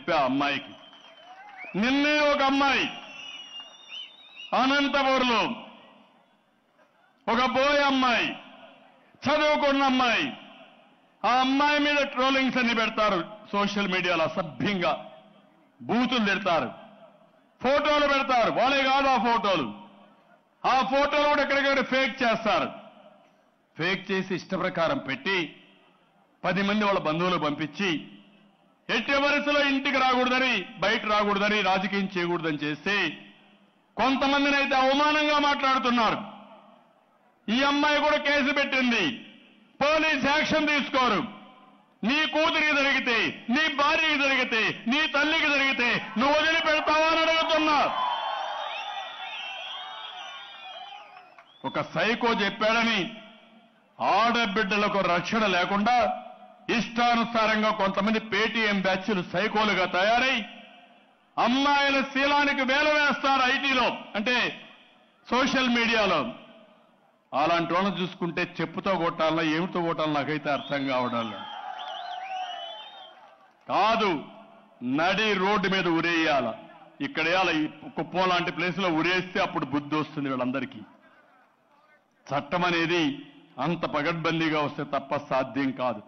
చెప్పా అమ్మాయికి. నిన్నే ఒక అమ్మాయి అనంతపూర్లో ఒక బోయ్ అమ్మాయి, చదువుకున్న అమ్మాయి, ఆ అమ్మాయి మీద ట్రోలింగ్స్ అన్ని పెడతారు సోషల్ మీడియాలో, అసభ్యంగా బూతులు తిడతారు, ఫోటోలు పెడతారు. వాళ్ళే కాదు ఆ ఫోటోలు కూడా ఎక్కడికక్కడ ఫేక్ చేస్తారు. ఫేక్ చేసి ఇష్ట ప్రకారం పెట్టి 10 మంది వాళ్ళ బంధువులు పంపించి ఎట్టి వరుసలో ఇంటికి రాకూడదని, బయట రాకూడదని, రాజకీయం చేయకూడదని చేస్తే కొంతమందిని అయితే అవమానంగా మాట్లాడుతున్నారు. ఈ అమ్మాయి కూడా కేసు పెట్టింది. పోలీస్ యాక్షన్ తీసుకోరు. నీ కూతురికి జరిగితే, నీ భార్యకి జరిగితే, నీ తల్లికి జరిగితే నువ్వు వదిలిపెడతావా అని అడుగుతున్నా. ఒక సైకో చెప్పాడని ఆడబిడ్డలకు రక్షణ లేకుండా ఇష్టానుసారంగా కొంతమంది పేటీఎం బ్యాచ్లు సైకోలుగా తయారై అమ్మాయిల శీలానికి వేలు వేస్తారు. ఐటీలో అంటే సోషల్ మీడియాలో. అలాంటి వాళ్ళని చూసుకుంటే చెప్పుతో కొట్టాలన్నా ఏమితో కొట్టాలన్నా నాకైతే అర్థం కావడం కాదు. నడి రోడ్డు మీద ఉరేయాల. ఇక్కడ ఈ కుప్పం లాంటి ప్లేస్లో ఉరేస్తే అప్పుడు బుద్ధి వస్తుంది వీళ్ళందరికీ. చట్టం అనేది అంత పగడ్బందీగా వస్తే తప్ప సాధ్యం కాదు.